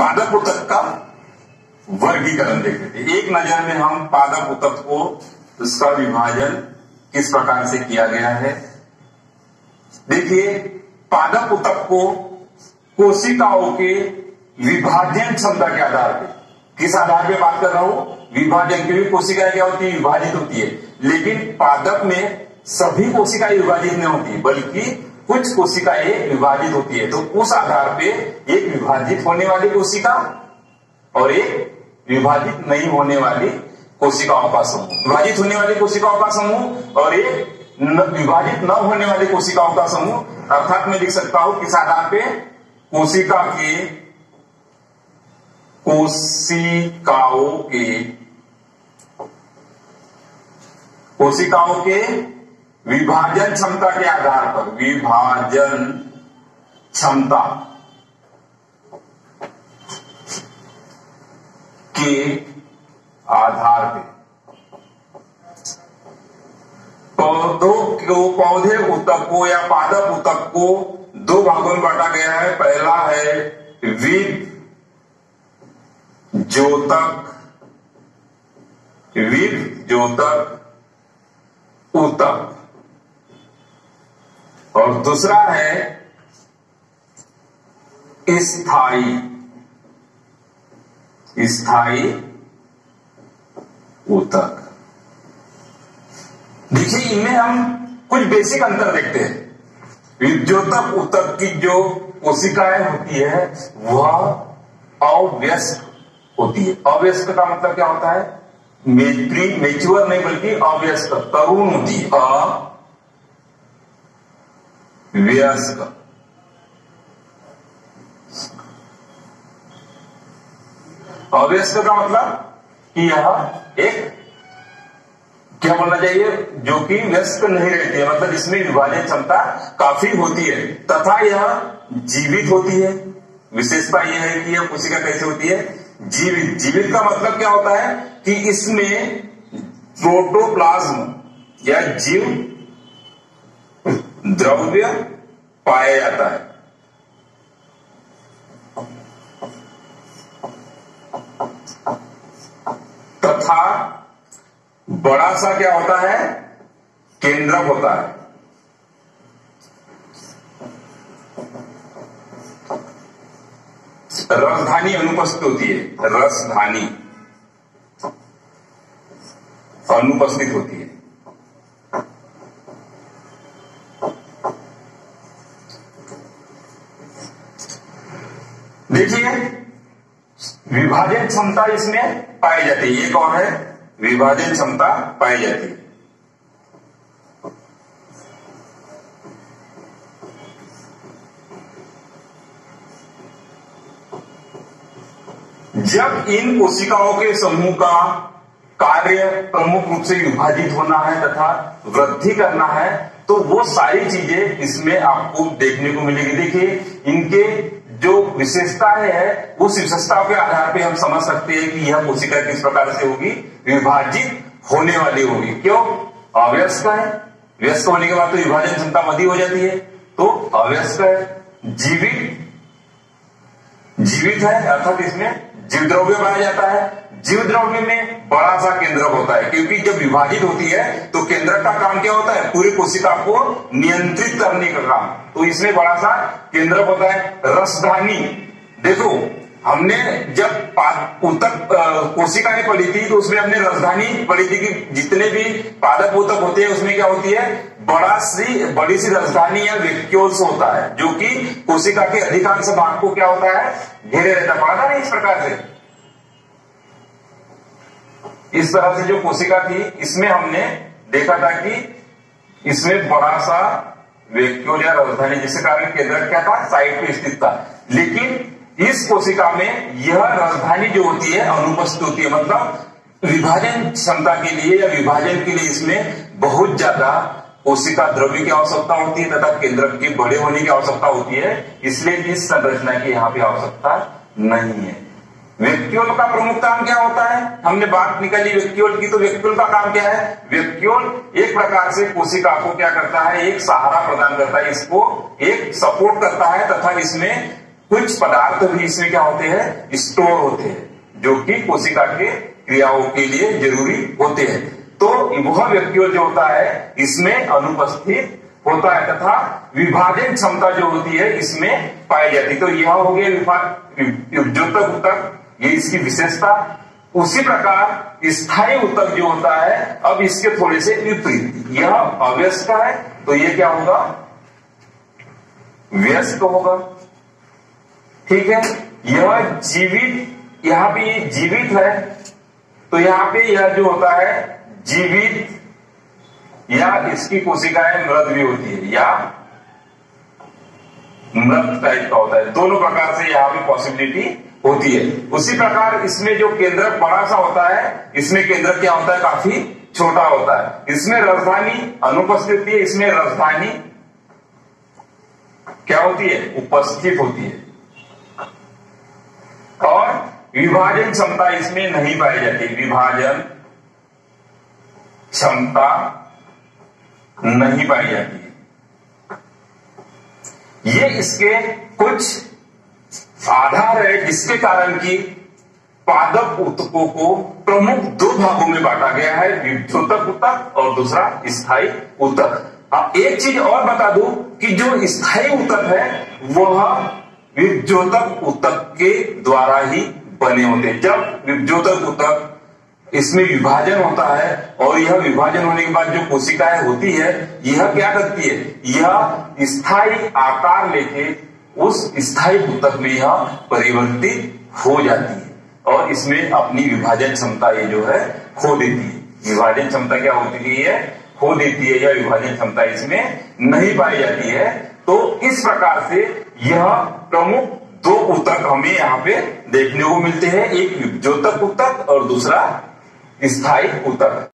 पादप ऊतक का वर्गीकरण देखते थे। एक नजर में हम पादप ऊतक को, उसका विभाजन किस प्रकार से किया गया है। देखिए, पादप ऊतक को कोशिकाओं के विभाजन क्षमता के आधार पर, किस आधार पे बात कर रहा हूं, विभाजन, क्योंकि कोशिकाएं क्या होती है, विभाजित होती है। लेकिन पादप में सभी कोशिकाएं विभाजित नहीं होती, बल्कि कुछ कोशिकाएं विभाजित होती है। तो उस आधार पे एक विभाजित होने वाली कोशिका और एक विभाजित नहीं होने वाली कोशिकाओं का समूह, विभाजित होने वाली कोशिकाओं का समूह और एक विभाजित न होने वाली कोशिकाओं का समूह, अर्थात मैं लिख सकता हूं किस आधार पे, कोशिकाओं के विभाजन क्षमता के आधार पर, विभाजन क्षमता के आधार पे पौधे ऊतक को या पादप ऊतक को दो भागों में बांटा गया है। पहला है विभजोतक ऊतक और दूसरा है स्थायी ऊतक। देखिए, इनमें हम कुछ बेसिक अंतर देखते हैं। विभजोतक ऊतक की जो कोशिकाएं होती है वह अव्यस्क होती है। अव्यस्क का मतलब क्या होता है, मेच्योर नहीं बल्कि अव्यस्क, तरुण होती है। अव्यस्क का मतलब कि यह एक, क्या बोलना चाहिए, जो कि व्यस्क नहीं रहती है, मतलब इसमें विभाजन क्षमता काफी होती है तथा यह जीवित होती है। विशेषता यह है कि यह कोशिका कैसे होती है, जीवित। जीवित का मतलब क्या होता है कि इसमें प्रोटोप्लाज्म या जीव द्रव्य पाया जाता है। तथा बड़ा सा क्या होता है, केंद्रक होता है। रसधानी अनुपस्थित होती है, रसधानी अनुपस्थित होती है। देखिए, विभाजन क्षमता इसमें पाई जाती है। एक और है, विभाजन क्षमता पाई जाती है। जब इन कोशिकाओं के समूह का कार्य प्रमुख रूप से विभाजित होना है तथा वृद्धि करना है, तो वो सारी चीजें इसमें आपको देखने को मिलेगी। देखिए, इनके जो विशेषताएं है, उस विशेषताओं के आधार पे हम समझ सकते हैं कि यह कोशिका किस प्रकार से होगी, विभाजित होने वाली होगी। क्यों, अव्यस्क है, व्यस्क होने के बाद तो विभाजन क्षमता मदी हो जाती है, तो अव्यस्क है। जीवित है, अर्थात इसमें जीव द्रव्य पाया जाता है। जीव द्रव्य में बड़ा सा केंद्रक होता है, क्योंकि जब विभाजित होती है तो केंद्रक का काम क्या होता है, पूरी कोशिका को नियंत्रित करने का काम। तो इसमें बड़ा सा केंद्रक होता है। रसधानी, देखो हमने जब ऊतक कोशिकाएं पढ़ी थी तो उसमें हमने रसधानी पढ़ी थी कि जितने भी पादप ऊतक होते हैं उसमें क्या होती है, बड़ी सी रसधानी या वैक्यूल्स होता है, जो कि कोशिका के अधिकांश भाग को क्या होता है, घेरे रहता है। पढ़ा था नहीं इस प्रकार से, इस तरह से जो कोशिका थी इसमें हमने देखा था कि इसमें बड़ा सा वैक्यूल या रसधानी, जिसके कारण केंद्रक क्या था, साइड पे स्थित था। लेकिन इस कोशिका में यह रसधानी जो होती है अनुपस्थित होती है, मतलब विभाजन क्षमता के लिए या विभाजन के लिए इसमें बहुत ज्यादा कोशिका द्रव्य की आवश्यकता होती है तथा केंद्रक के बड़े होने की आवश्यकता होती है, इसलिए इस संरचना की यहाँ पे आवश्यकता नहीं है। वैक्यूल का प्रमुख काम क्या होता है, हमने बात निकाली वैक्यूल की, तो वैक्यूल का काम क्या है, वैक्यूल एक प्रकार से कोशिका को क्या करता है, एक सहारा प्रदान करता है, इसको एक सपोर्ट करता है तथा इसमें कुछ पदार्थ भी इसमें क्या होते हैं, स्टोर होते हैं, जो कि कोशिका के क्रियाओं के लिए जरूरी होते हैं। तो वह व्यक्तियों जो होता है इसमें अनुपस्थित होता है तथा विभाजन क्षमता जो होती है इसमें पाई जाती है। तो यह हो गया विभज्योतक ऊतक, ये इसकी विशेषता। उसी प्रकार स्थायी ऊतक जो होता है, अब इसके थोड़े से विपरीत, यह अव्यस्क है तो ये क्या होगा, व्यस्क होगा। ठीक है, यह जीवित, यहां पे ये जीवित है तो यहां पे यह जो होता है जीवित, या इसकी कोशिकाएं मृत भी होती है या मृत टाइप का होता है, दोनों प्रकार से यहां पे पॉसिबिलिटी होती है। उसी प्रकार इसमें जो केंद्रक बड़ा सा होता है, इसमें केंद्रक क्या होता है, काफी छोटा होता है। इसमें राजधानी अनुपस्थित होती है, इसमें राजधानी क्या होती है, उपस्थित होती है। और विभाजन क्षमता इसमें नहीं पाई जाती, विभाजन क्षमता नहीं पाई जाती है। ये इसके कुछ आधार है जिसके कारण कि पादप ऊतकों को प्रमुख दो भागों में बांटा गया है, विभज्योतक ऊतक और दूसरा स्थायी ऊतक। अब एक चीज और बता दूं कि जो स्थायी ऊतक है वह विभज्योतक ऊतक के द्वारा ही बने होते हैं। जब विभज्योतक ऊतक इसमें विभाजन होता है और यह विभाजन होने के बाद जो कोशिकाएं होती है, यह क्या करती है, यह स्थायी आकार लेके उस स्थायी ऊतक में यह परिवर्तित हो जाती है और इसमें अपनी विभाजन क्षमता ये जो है खो देती है। विभाजन क्षमता क्या होती है, खो देती है, या विभाजन क्षमता इसमें नहीं पाई जाती है। तो इस प्रकार से यह प्रमुख दो ऊतक हमें यहाँ पे देखने को मिलते हैं, एक विभज्योतक ऊतक और दूसरा स्थायी ऊतक।